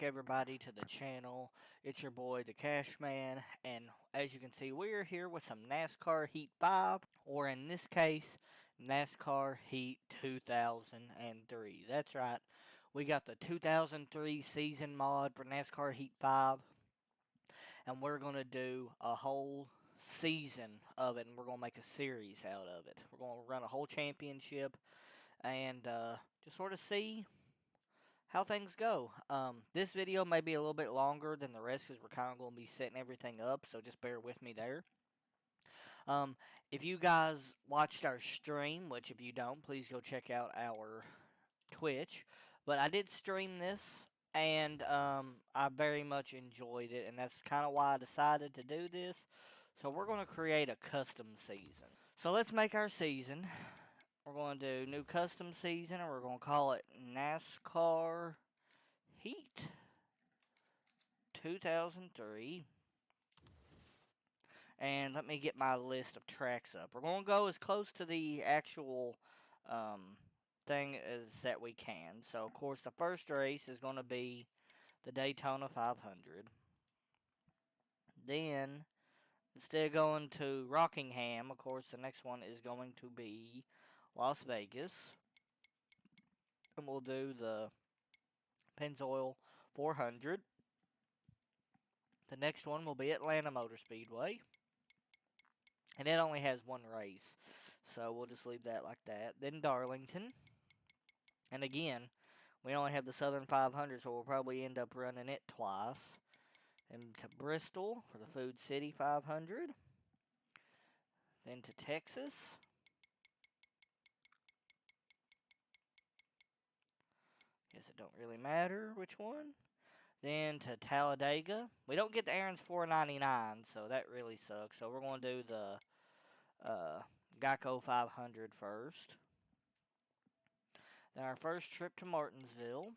everybody to the channel. It's your boy, the Cash Man, and as you can see, we are here with some NASCAR Heat 5, or in this case, NASCAR Heat 2003. That's right, we got the 2003 season mod for NASCAR Heat 5, and we're going to do a whole season of it, and we're going to make a series out of it. We're going to run a whole championship, and just sort of see how things go. This video may be a little bit longer than the rest because we're kind of going to be setting everything up, so just bear with me there. If you guys watched our stream, which if you don't, please go check out our Twitch. But I did stream this, and I very much enjoyed it, and that's kind of why I decided to do this. So we're going to create a custom season. So let's make our season. We're going to do new custom season, and we're going to call it NASCAR Heat 2003. And let me get my list of tracks up. We're going to go as close to the actual thing as that we can. So, of course, the first race is going to be the Daytona 500. Then, instead of going to Rockingham, of course, the next one is going to be Las Vegas. And we'll do the Pennzoil 400. The next one will be Atlanta Motor Speedway. And it only has one race, so we'll just leave that like that. Then Darlington. And again, we only have the Southern 500, so we'll probably end up running it twice. Then to Bristol for the Food City 500. Then to Texas. Guess it don't really matter which one. Then to Talladega. We don't get the Aaron's 499, so that really sucks. So we're going to do the Geico 500 first. Then our first trip to Martinsville.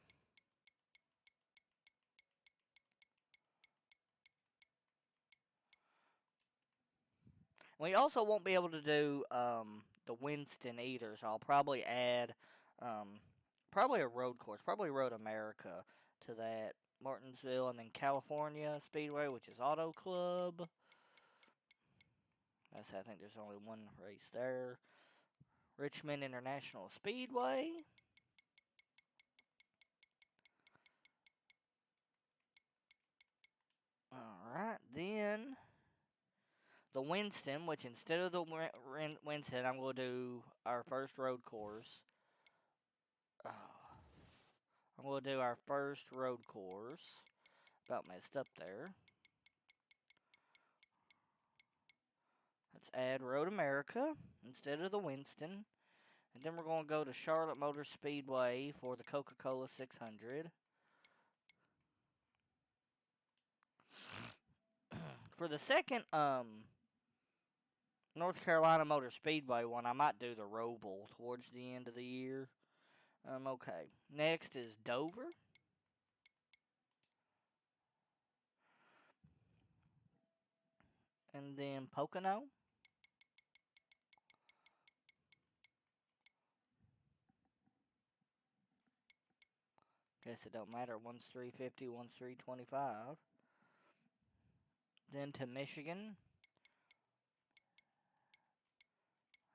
We also won't be able to do the Winston either, so I'll probably add probably a road course, probably Road America to that. Martinsville, and then California Speedway, which is Auto Club. I think there's only one race there. Richmond International Speedway. Alright, then the Winston, which instead of the Winston, I'm going to do our first road course. I'm going to do our first road course. About messed up there. Let's add Road America instead of the Winston. And then we're going to go to Charlotte Motor Speedway for the Coca-Cola 600. For the second North Carolina Motor Speedway one, I might do the Roval towards the end of the year. Okay. Next is Dover. And then Pocono. Guess it don't matter. One's 350, one's 325. Then to Michigan.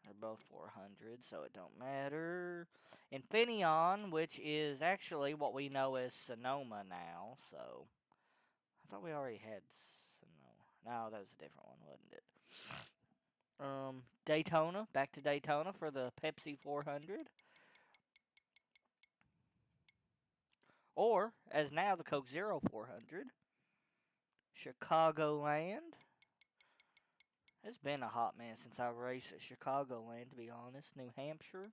They're both 400, so it don't matter. Infineon, which is actually what we know as Sonoma now, so I thought we already had Sonoma. No, that was a different one, wasn't it? Daytona, back to Daytona for the Pepsi 400. Or, as now, the Coke Zero 400. Chicagoland. It's been a hot minute since I've raced at Chicagoland, to be honest. New Hampshire.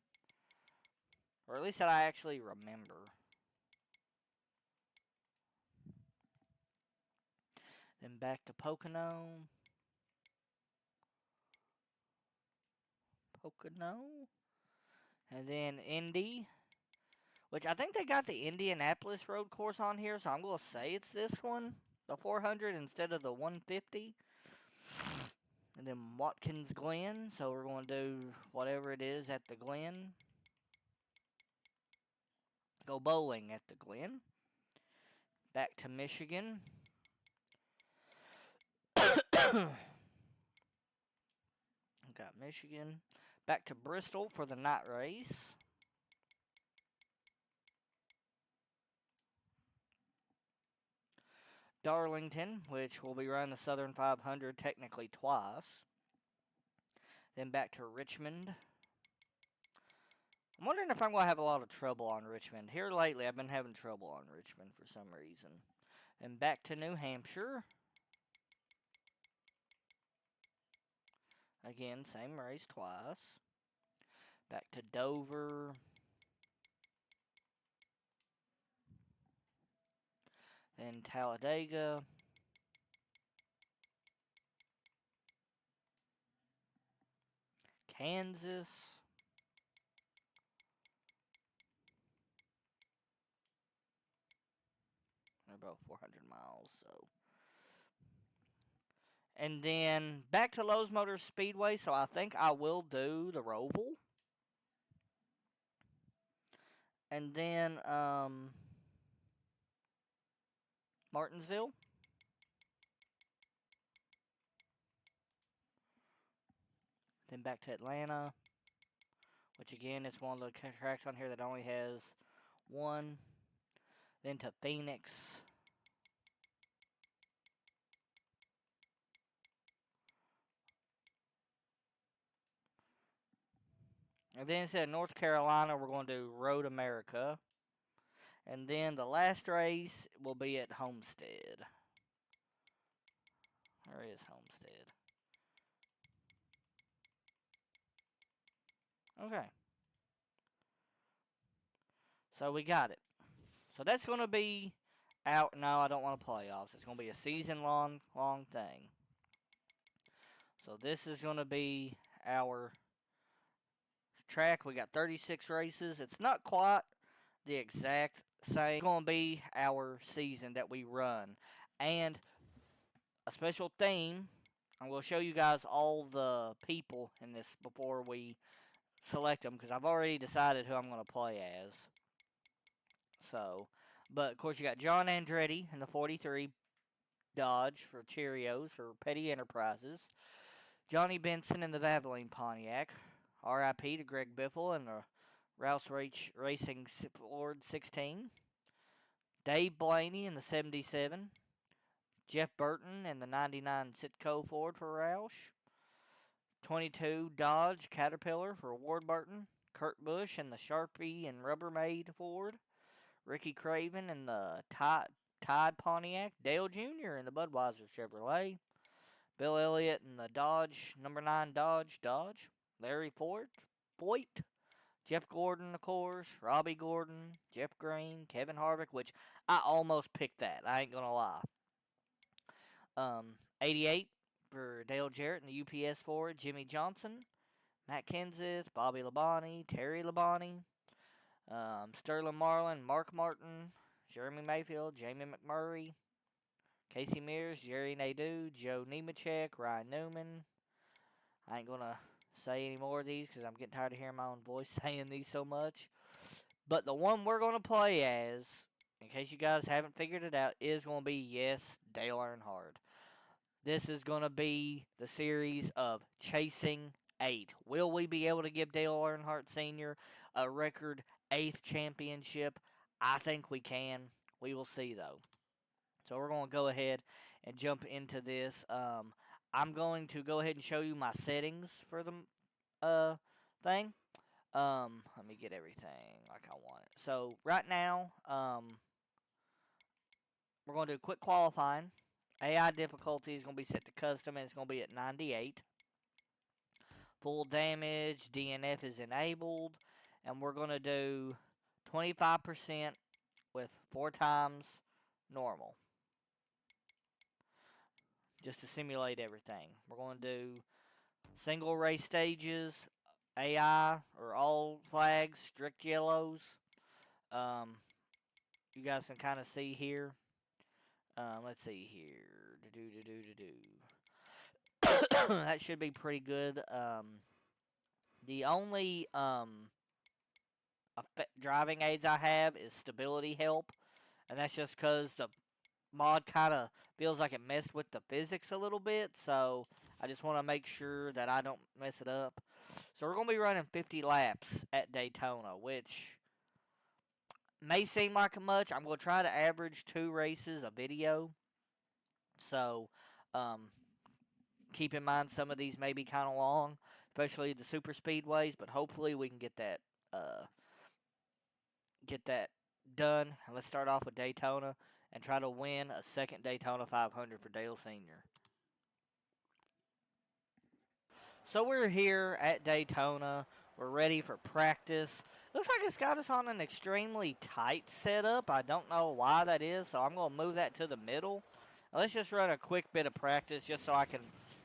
Or at least that I actually remember. Then back to Pocono. And then Indy. Which I think they got the Indianapolis road course on here, so I'm going to say it's this one. The 400 instead of the 150. And then Watkins Glen, so we're going to do whatever it is at the Glen. Go bowling at the Glen. Back to Michigan. Got Michigan. Back to Bristol for the night race. Darlington, which will be running the Southern 500 technically twice. Then back to Richmond. I'm wondering if I'm going to have a lot of trouble on Richmond. Here lately, I've been having trouble on Richmond for some reason. Then back to New Hampshire. Again, same race twice. Back to Dover. Then Talladega. Kansas. They're both 400 miles, so. And then back to Lowe's Motor Speedway, so I think I will do the Roval. And then Martinsville. Then back to Atlanta, which again is one of the tracks on here that only has one. Then to Phoenix. And then instead of North Carolina, we're going to do Road America. And then the last race will be at Homestead. Where is Homestead? Okay. So we got it. So that's going to be out. No, I don't want to playoffs. It's going to be a season-long thing. So this is going to be our track. We got 36 races. It's not quite the exact same. It's going to be our season that we run. And a special theme, I will show you guys all the people in this before we select them, because I've already decided who I'm going to play as. So, but of course you got John Andretti in the 43 Dodge for Cheerios for Petty Enterprises. Johnny Benson in the Valvoline Pontiac. R.I.P. to Greg Biffle in the Rouse Racing Ford 16. Dave Blaney in the 77. Jeff Burton in the 99 Sitco Ford for Roush. 22 Dodge Caterpillar for Ward Burton. Kurt Busch in the Sharpie and Rubbermaid Ford. Ricky Craven in the Tide Pontiac. Dale Jr. in the Budweiser Chevrolet. Bill Elliott in the Dodge, number 9 Dodge. Larry Foyt. Jeff Gordon, of course. Robbie Gordon. Jeff Green. Kevin Harvick, which I almost picked that. I ain't going to lie. 88 for Dale Jarrett in the UPS Ford. Jimmy Johnson. Matt Kenseth. Bobby Labonte. Terry Labonte. Sterling Marlin. Mark Martin. Jeremy Mayfield. Jamie McMurray. Casey Mears, Jerry Nadeau, Joe Nemechek, Ryan Newman. I ain't going to say any more of these because I'm getting tired of hearing my own voice saying these so much. But the one we're going to play as, in case you guys haven't figured it out, is going to be, yes, Dale Earnhardt. This is going to be the series of Chasing 8. Will we be able to give Dale Earnhardt Sr. a record 8th championship? I think we can. We will see, though. So we're going to go ahead and jump into this. I'm going to go ahead and show you my settings for the thing. Let me get everything like I want it. So right now, we're going to do quick qualifying. AI difficulty is going to be set to custom, and it's going to be at 98. Full damage, DNF is enabled, and we're going to do 25% with 4 times normal. Just to simulate everything. We're going to do single race stages, AI, or all flags, strict yellows. You guys can kind of see here. Let's see here. That should be pretty good. The only driving aids I have is stability help, and that's just because the mod kind of feels like it messed with the physics a little bit, so I just want to make sure that I don't mess it up. So we're going to be running 50 laps at Daytona, which may seem like much. I'm going to try to average 2 races a video, so um, keep in mind some of these may be kind of long, especially the super speedways, but hopefully we can get that done. Let's start off with Daytona and try to win a second Daytona 500 for Dale Sr. So we're here at Daytona. We're ready for practice. Looks like it's got us on an extremely tight setup. I don't know why that is, so I'm going to move that to the middle. Let's just run a quick bit of practice just so I can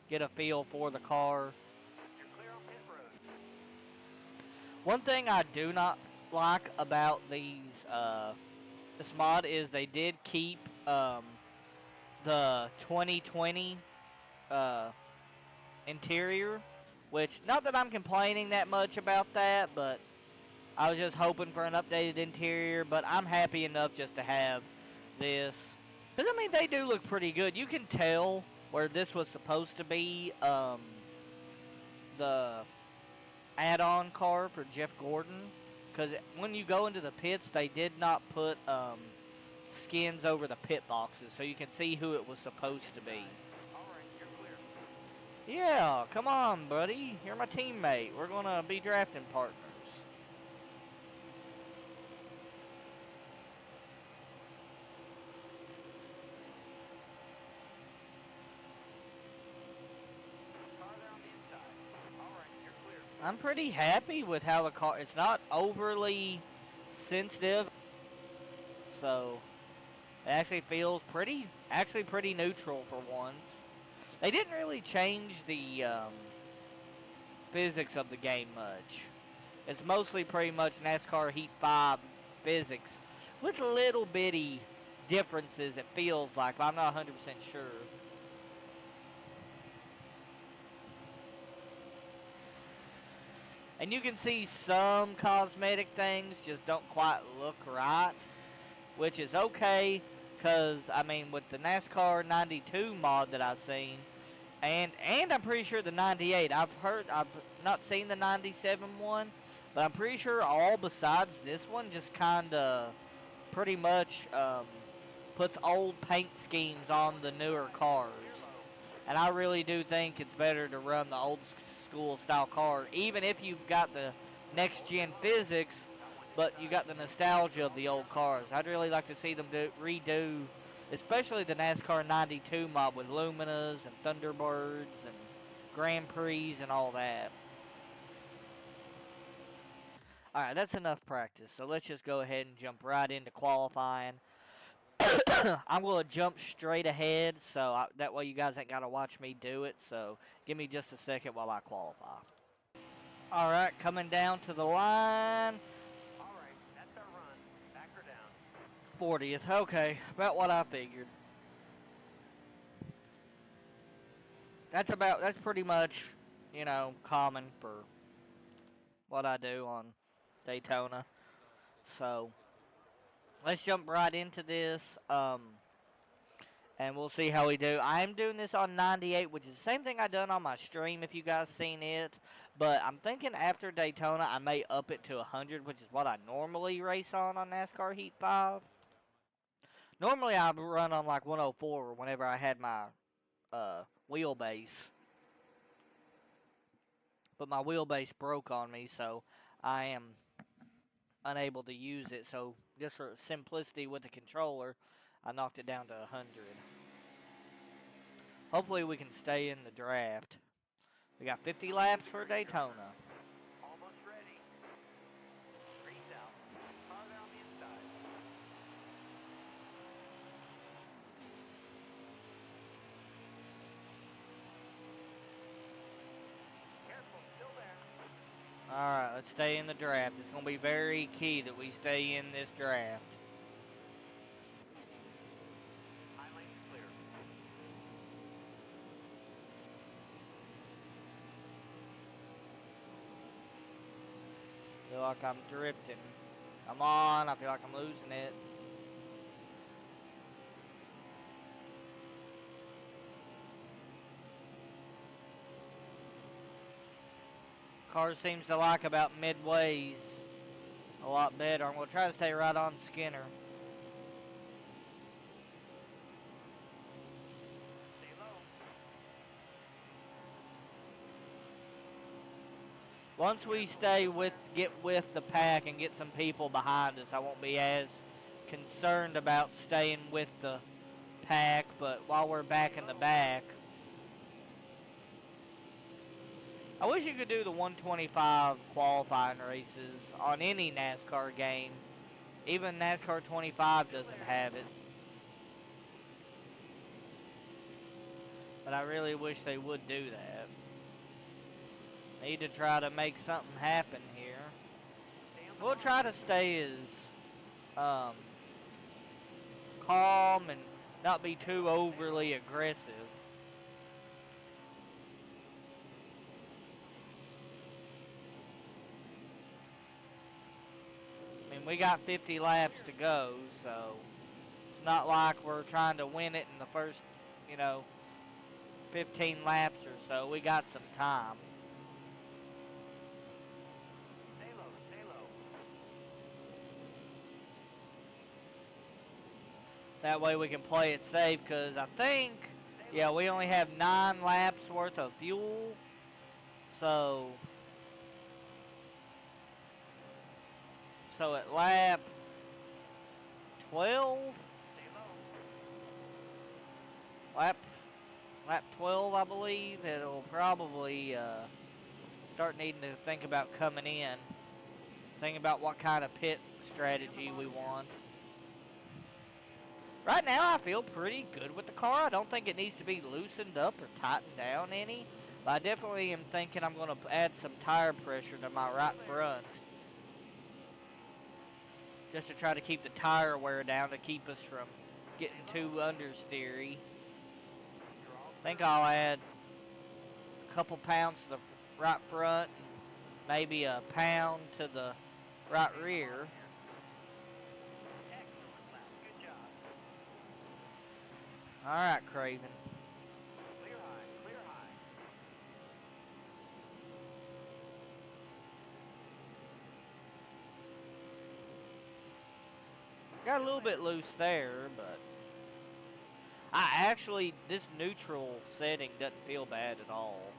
get a feel for the car. You're clear on pit road. One thing I do not like about this mod is they did keep the 2020 interior, which, not that I'm complaining that much about that, but I was just hoping for an updated interior, but I'm happy enough just to have this. Because, I mean, they do look pretty good. You can tell where this was supposed to be the add-on car for Jeff Gordon. Because when you go into the pits, they did not put skins over the pit boxes, so you can see who it was supposed to be. Yeah, come on, buddy. You're my teammate. We're going to be drafting partners. I'm pretty happy with how the car, it's not overly sensitive, so it actually feels pretty neutral for once. They didn't really change the physics of the game much. It's mostly pretty much NASCAR Heat 5 physics with little bitty differences, it feels like, but I'm not 100% sure. And you can see some cosmetic things just don't quite look right, which is okay, because, I mean, with the NASCAR 92 mod that I've seen, and I'm pretty sure the 98, I've not seen the 97 one, but I'm pretty sure all besides this one just kind of pretty much puts old paint schemes on the newer cars. And I really do think it's better to run the old school style car, even if you've got the next gen physics, but you got the nostalgia of the old cars. I'd really like to see them redo, especially the NASCAR 92 mod with Luminas and Thunderbirds and Grand Prix and all that. Alright, that's enough practice, so let's just go ahead and jump right into qualifying. I'm going to jump straight ahead, so that way you guys ain't got to watch me do it. So give me just a second while I qualify. All right, coming down to the line. All right, that's our run. Back her down. 40th. Okay, about what I figured. That's pretty much, common for what I do on Daytona. So let's jump right into this, and we'll see how we do. I'm doing this on 98, which is the same thing I done on my stream if you guys seen it. But I'm thinking after Daytona, I may up it to 100, which is what I normally race on NASCAR Heat 5. Normally, I run on like 104 whenever I had my wheelbase. But my wheelbase broke on me, so I am unable to use it. So just for simplicity with the controller, I knocked it down to 100. Hopefully we can stay in the draft. We got 50 laps for Daytona. Almost ready. Race out. Farther on the inside. Careful, still there. Alright, let's stay in the draft. It's going to be very key that we stay in this draft. I feel like I'm drifting. Come on, I feel like I'm losing it. Car seems to like about midways a lot better. I'm going to try to stay right on Skinner. Stay low. Once we get with the pack and get some people behind us, I won't be as concerned about staying with the pack. But while we're back in the back, I wish you could do the 125 qualifying races on any NASCAR game. Even NASCAR 25 doesn't have it. But I really wish they would do that. Need to try to make something happen here. We'll try to stay as calm and not be too overly aggressive. I mean, we got 50 laps to go, so it's not like we're trying to win it in the first, 15 laps or so. We got some time. Stay low. Stay low. That way we can play it safe, because I think, yeah, we only have 9 laps worth of fuel. So at lap 12, Stay low. lap 12, I believe, it'll probably start needing to think about coming in. Think about what kind of pit strategy we want. Right now, I feel pretty good with the car. I don't think it needs to be loosened up or tightened down any. But I definitely am thinking I'm going to add some tire pressure to my right front. Just to try to keep the tire wear down to keep us from getting too understeery. I think I'll add a couple pounds to the right front and maybe a pound to the right rear. Excellent lap. Good job. Alright, Craven. Clear high. Clear high. Got a little bit loose there, but this neutral setting doesn't feel bad at all.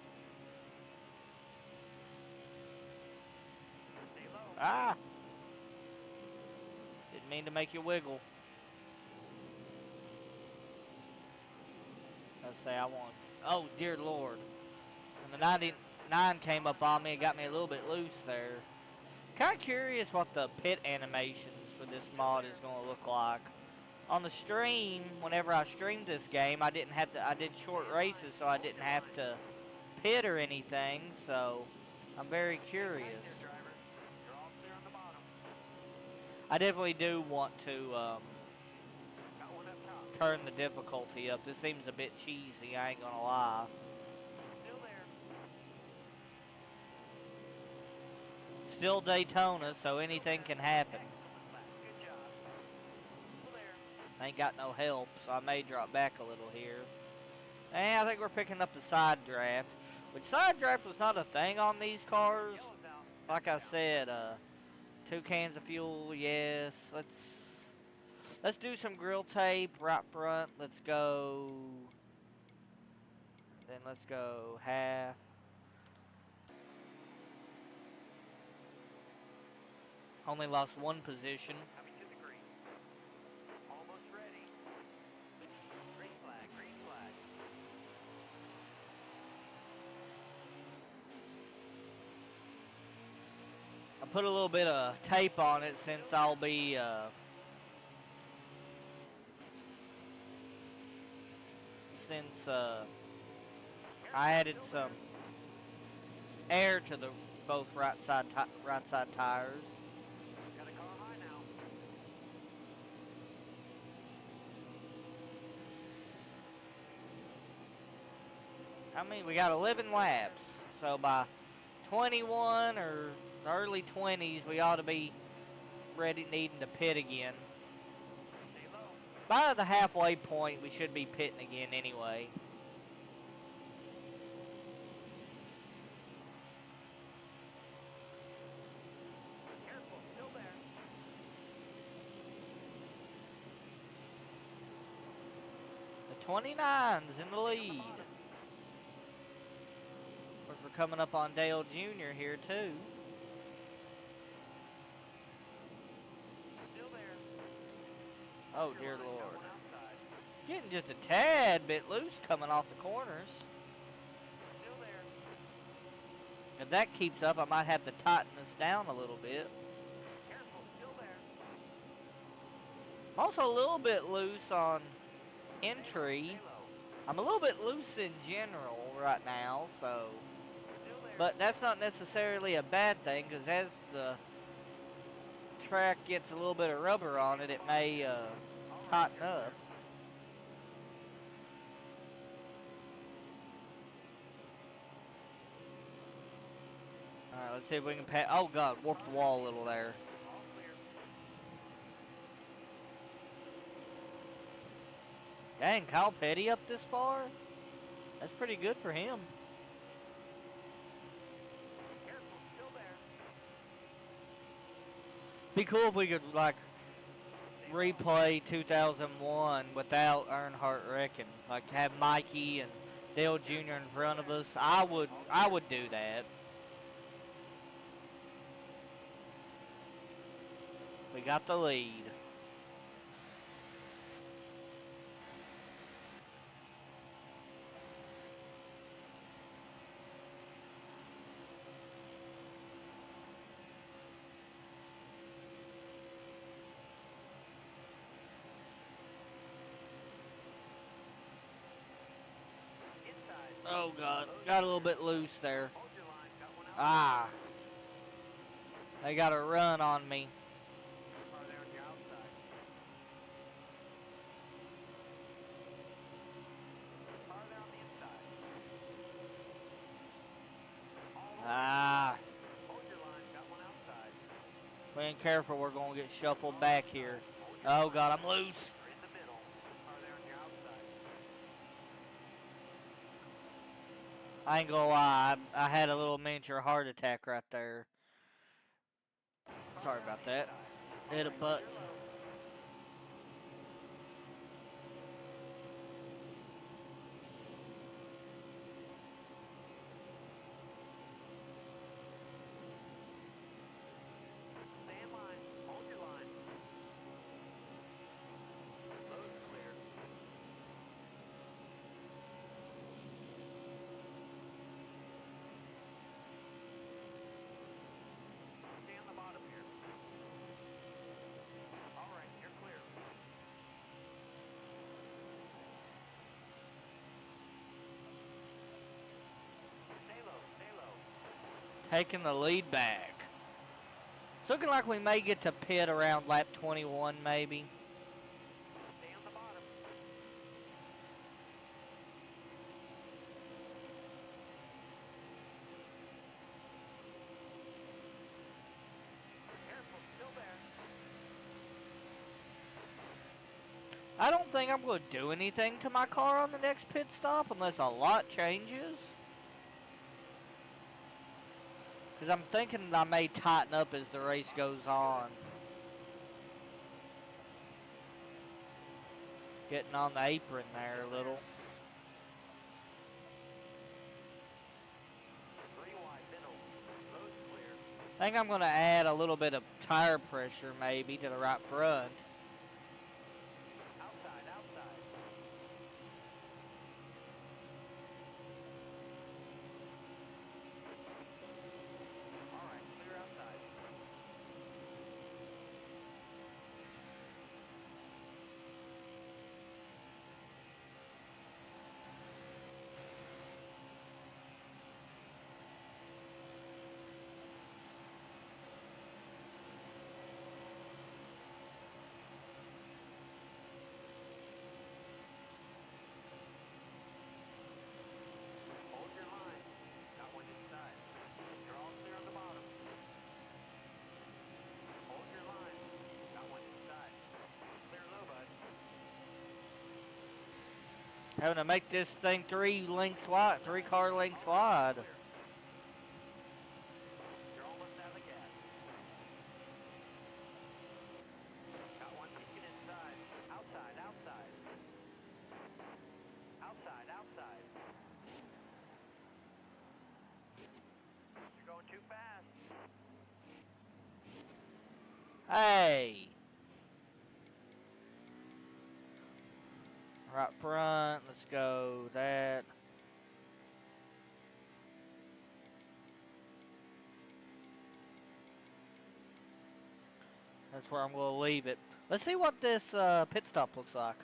Stay low. Ah! Didn't mean to make you wiggle. Let's say I want. Oh, dear Lord. And the 99 came up on me and got me a little bit loose there. Kind of curious what the pit animations for this mod is going to look like. On the stream, whenever I streamed this game, I did short races, so I didn't have to pit or anything, so I'm very curious. Driver. You're all clear on the bottom. I definitely do want to Got one up top. turn the difficulty up. This seems a bit cheesy, I ain't gonna lie. Still there. Still Daytona, so anything can happen. Excellent lap. Good job. Still there. I ain't got no help, so I may drop back a little here. And I think we're picking up the side draft. Which side draft was not a thing on these cars. Yellow's out. Like I said, 2 cans of fuel, yes. Let's do some grill tape right front. Let's go. Then let's go half. Only lost 1 position. Coming to the green. Almost ready. Green flag. Green flag. I put a little bit of tape on it since I'll be I added some air to the both right side tires. Got a car high now. I mean, we got 11 laps, so by 21 or the early 20s, we ought to be needing to pit again. Stay low. By the halfway point, we should be pitting again anyway. 29's in the lead. Of course, we're coming up on Dale Jr. here, too. Still there. Oh, dear Lord. Getting just a tad bit loose coming off the corners. Still there. If that keeps up, I might have to tighten this down a little bit. Careful, still there. I'm also a little bit loose on entry. I'm a little bit loose in general right now, so. But that's not necessarily a bad thing, because as the track gets a little bit of rubber on it, it may tighten up. Alright, let's see if we can pass. Oh, God, warped the wall a little there. Dang, Kyle Petty up this far? That's pretty good for him. Be cool if we could, like, replay 2001 without Earnhardt wrecking. Like, have Mikey and Dale Jr. in front of us. I would do that. We got the lead. Oh, God. Got a little bit loose there. Ah. They got a run on me. Ah. If we ain't careful, we're going to get shuffled back here. Oh, God, I'm loose. I ain't gonna lie, I had a little miniature heart attack right there. Sorry about that. Hit a button. Taking the lead back. It's looking like we may get to pit around lap 21, maybe. Stay on the bottom. Careful, still there. I don't think I'm going to do anything to my car on the next pit stop unless a lot changes. Because I'm thinking I may tighten up as the race goes on. Getting on the apron there a little. I think I'm going to add a little bit of tire pressure maybe to the right front. Having to make this thing 3 car lengths wide. You're almost out of the gas. Got one peeking inside. Outside. Hey! Right front. Let's go that. That's where I'm going to leave it. Let's see what this pit stop looks like.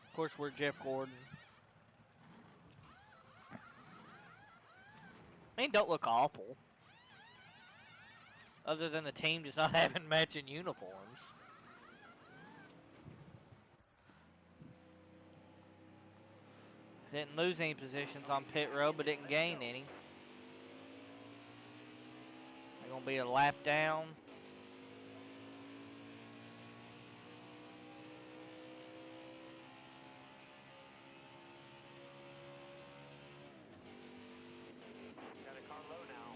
Of course, we're Jeff Gordon. I mean, don't look awful. Other than the team just not having matching uniforms. Didn't lose any positions on pit road, but didn't gain any. They're going to be a lap down. Got a car low now.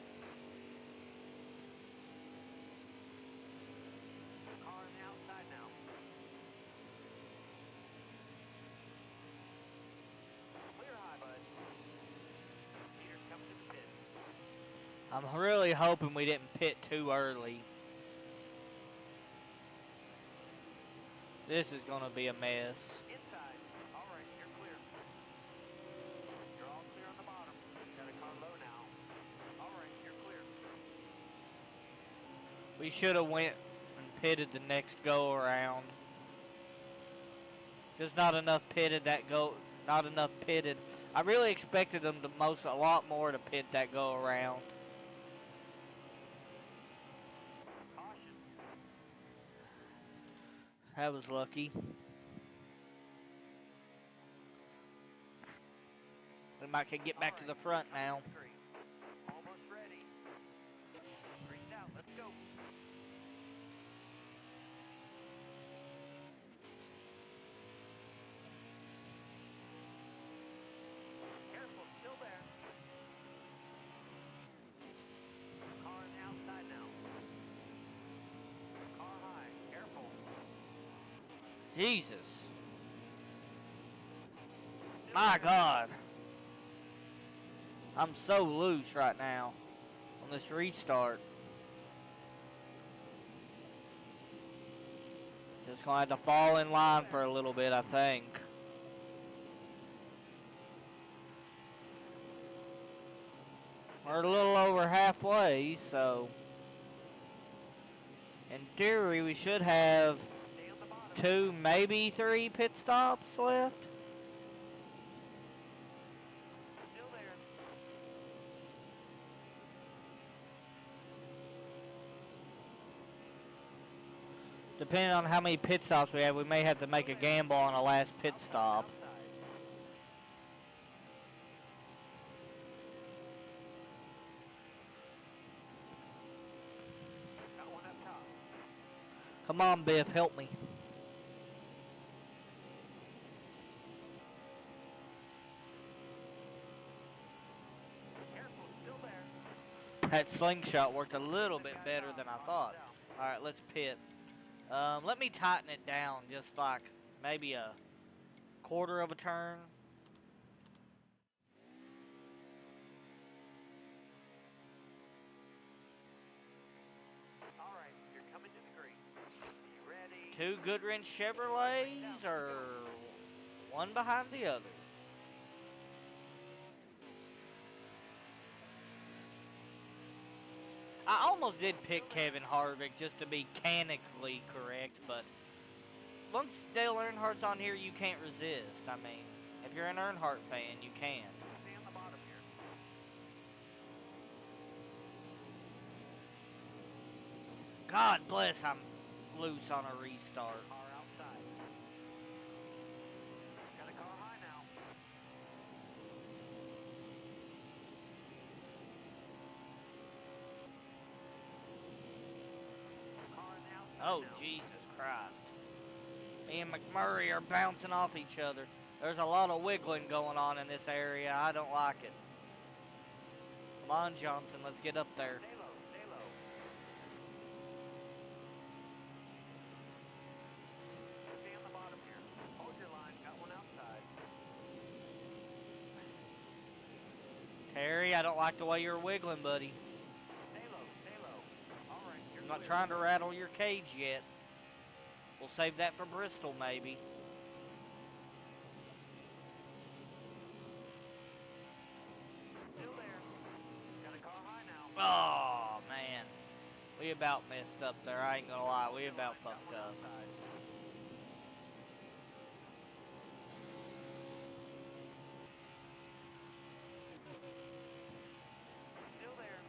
Car on the outside now. Clear high, bud. Peter's coming to the pit. I'm really hoping we didn't pit too early. This is going to be a mess. Inside. All right, you're clear. You're all clear on the bottom. Got a car low now. All right, you're clear. We should have went and pitted the next go around. Just not enough pitted that go. Not enough pitted. I really expected them to a lot more to pit that go around. Caution. That was lucky. We might can get back to the front now. Almost ready. Green's out. Let's go. Careful, still there. Car on the outside now. Car high. Careful. Jesus. My God. I'm so loose right now on this restart. Just gonna have to fall in line for a little bit, I think. We're a little over halfway, so in theory we should have Stay on the bottom. 2, maybe 3 pit stops left. Still there. Depending on how many pit stops we have, we may have to make a gamble on a last pit stop. Outside. Got one up top. Come on, Biff, help me. Careful, still there. That slingshot worked a little bit better than I thought. All right, let's pit. Let me tighten it down just like maybe a quarter of a turn. All right, you're coming to the green. You ready? 2 Goodwrench Chevrolets or one behind the other? I almost did pick Kevin Harvick just to be mechanically correct, but once Dale Earnhardt's on here, you can't resist. I mean, if you're an Earnhardt fan, you can't. Stay on the bottom here. God bless, I'm loose on a restart. Car outside. Got a car high now. Car on the outside Oh, now. Jesus Christ. Me and McMurray are bouncing off each other. There's a lot of wiggling going on in this area. I don't like it. Come on, Johnson, let's get up there. Stay low, stay low. Stay on the bottom here. Hold your line. Got one outside. Terry, I don't like the way you're wiggling, buddy. Stay low, stay low. All right, you're I'm not clear. trying to rattle your cage yet. We'll save that for Bristol, maybe. Still there. Got a car high now. Oh, man. We about messed up there. I ain't gonna lie. We about Got fucked one up. outside. Still there.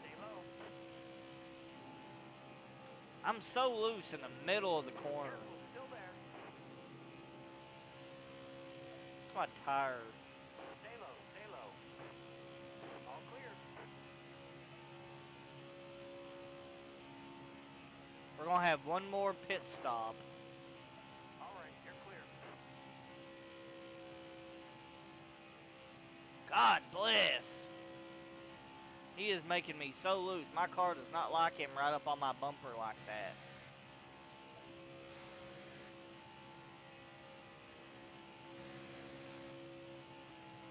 Stay low. I'm so loose in the middle of the corner. Careful, still there. It's my tire. Stay low, stay low. All clear. We're gonna have one more pit stop. All right, you're clear. God bless. He is making me so loose. My car does not like him right up on my bumper like that.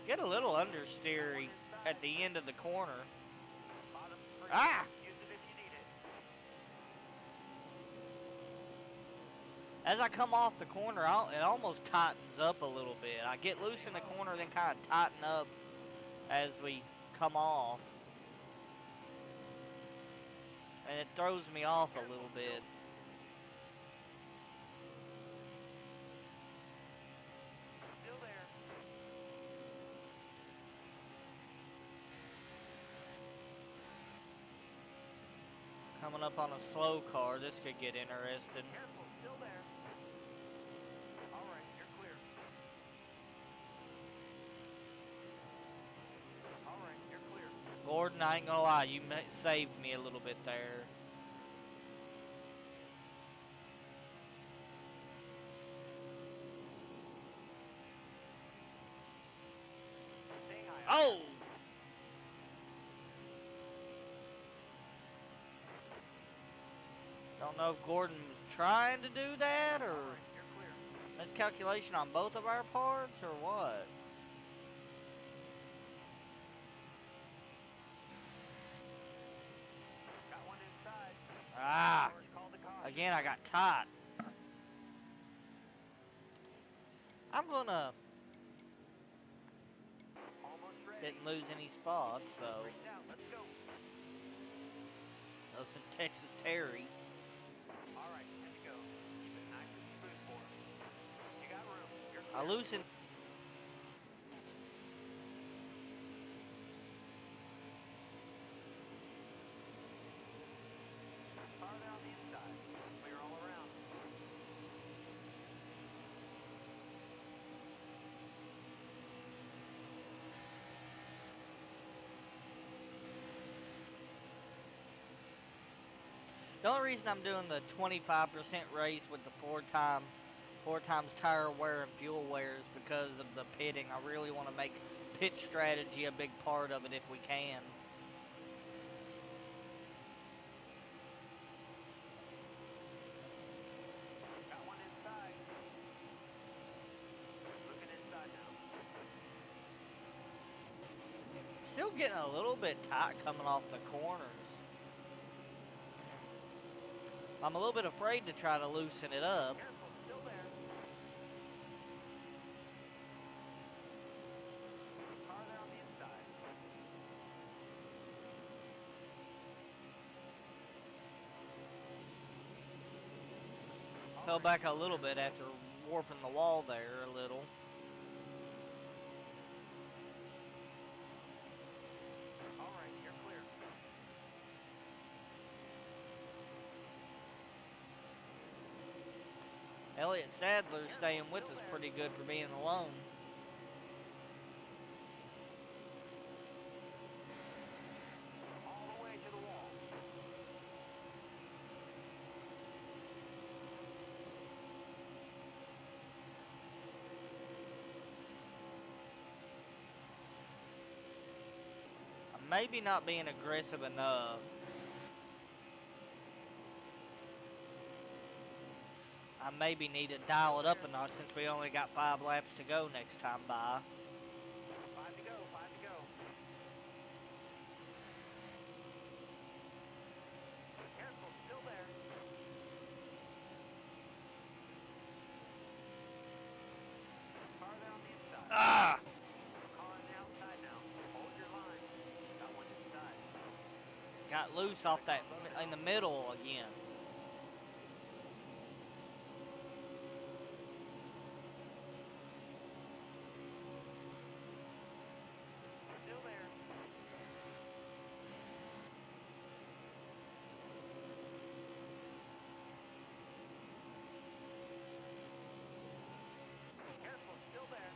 Get a little understeery at the end of the corner. Bottom free. Ah! Use it if you need it. As I come off the corner, it almost tightens up a little bit. I get loose in the corner, then kind of tighten up as we come off. And it throws me off a little bit. Still there. Coming up on a slow car, this could get interesting. Careful, still there. All right, you're clear. All right, you're clear. Gordon, I ain't gonna lie, you saved me a little bit there. Stay high. Oh! Don't know if Gordon was trying to do that All or right, you're clear. miscalculation on both of our parts or what. Got one inside. Ah! Doors called the car. Again, I got tight. I'm gonna. Almost ready. Didn't lose any spots, so. Straighten out. Let's go. Listen, Texas Terry. All right, here we go. Keep it nice and smooth for us. You got room. You're I clear. loosened. Farther on the inside. Clear all around. The only reason I'm doing the 25% race with the four times tire wear and fuel wear is because of the pitting. I really want to make pit strategy a big part of it if we can. Got one inside. Looking inside now. Still getting a little bit tight coming off the corners. I'm a little bit afraid to try to loosen it up. Careful, still there. Farther on the inside. All Fell right, back a little bit after warping the wall there a little. All right, you're clear. Elliott Sadler's staying with us pretty good for being alone. All the way to the wall. I'm maybe not being aggressive enough. I maybe need to dial it up a notch since we only got 5 laps to go next time by. 5 to go, 5 to go. Careful, still there. Car there on the inside. Ah! Car on the outside now. Hold your line. Got one inside. Got loose off that in the middle again. Still there. Careful, still there.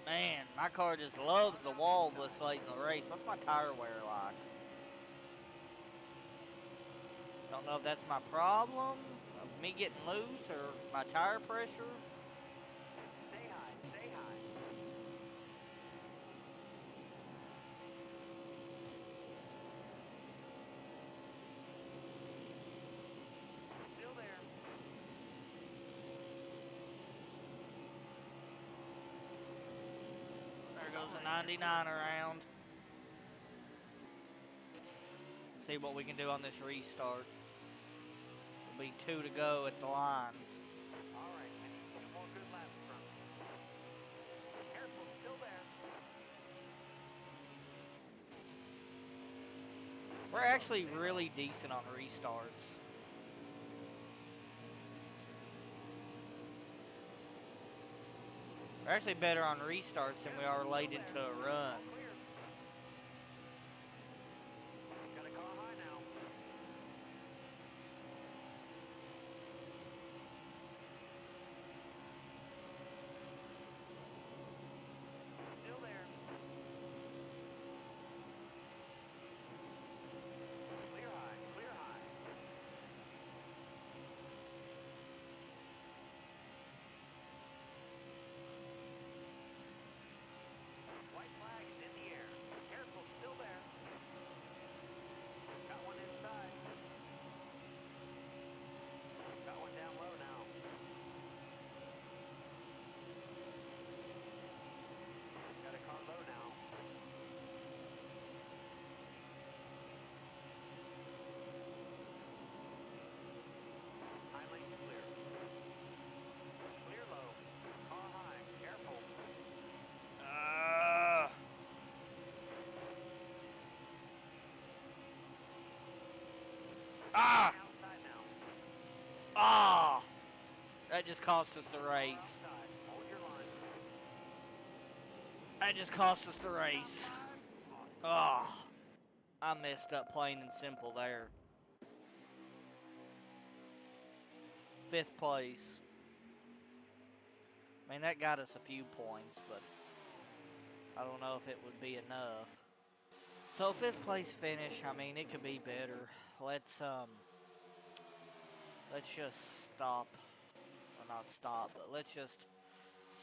Man, my car just loves the wall this late in the race. What's my tire wear like? Don't know if that's my problem, of me getting loose, or my tire pressure. Stay high, stay high. Still there. There goes a 99 around. See what we can do on this restart. It'll be 2 to go at the line. All right, I need 2 more good laps from you. Careful, still there. We're actually really decent on restarts. We're actually better on restarts than we are late into a run. All clear. Got a car high now. Still there. Clear high, clear high. White flag is in the air. Careful, still there. Got one inside. Got one down low now. Got a car low now. High lane clear. Clear low. Car high. Careful. Outside now. Ah! That just cost us the race. Outside. Hold your line. That just cost us the race. Outside. Awesome. Ah! I messed up plain and simple there. 5th place. I mean, that got us a few points, but I don't know if it would be enough. So 5th place finish, I mean, it could be better. Let's just stop, or not stop, but let's just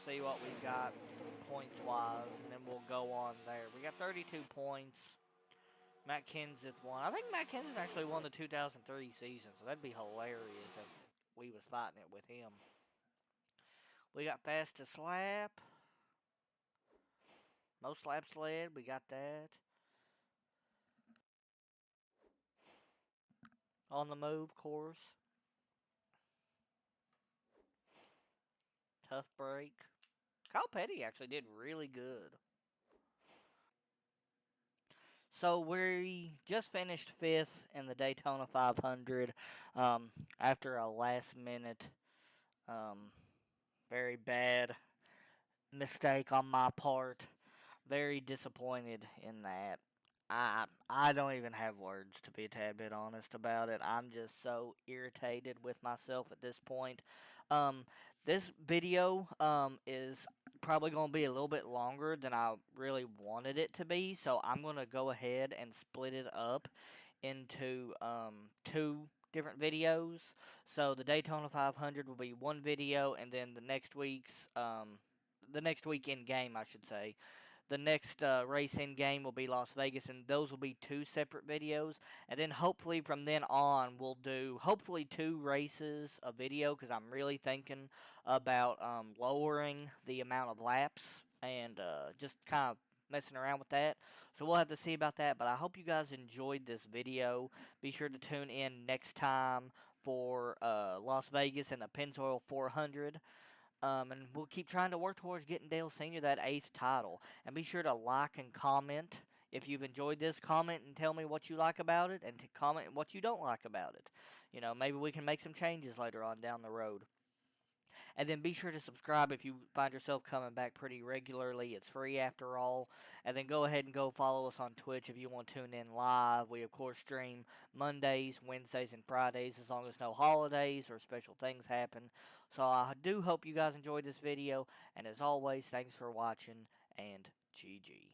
see what we've got points wise, and then we'll go on there. We got 32 points. Matt Kenseth won. I think Matt Kenseth actually won the 2003 season, so that'd be hilarious if we was fighting it with him. We got fastest lap. Most laps led, we got that. On the move course. Tough break. Kyle Petty actually did really good. So we just finished 5th in the Daytona 500 after a last minute very bad mistake on my part. Very disappointed in that. I don't even have words, to be a tad bit honest about it. I'm just so irritated with myself at this point. This video is probably going to be a little bit longer than I really wanted it to be, so I'm going to go ahead and split it up into 2 different videos. So the Daytona 500 will be one video, and then the next week's the next weekend game, I should say. the next race in game will be Las Vegas, and those will be two separate videos. And then hopefully from then on, we'll do hopefully two races a video because I'm really thinking about lowering the amount of laps and just kind of messing around with that. So we'll have to see about that. But I hope you guys enjoyed this video. Be sure to tune in next time for Las Vegas and the Pennzoil 400. And we'll keep trying to work towards getting Dale Sr. that 8th title. And be sure to like and comment. If you've enjoyed this, comment and tell me what you like about it, and to comment what you don't like about it. Maybe we can make some changes later on down the road. And then be sure to subscribe if you find yourself coming back pretty regularly. It's free after all. And then go ahead and go follow us on Twitch if you want to tune in live. We, of course, stream Mondays, Wednesdays, and Fridays as long as no holidays or special things happen. So I do hope you guys enjoyed this video. And as always, thanks for watching, and GG.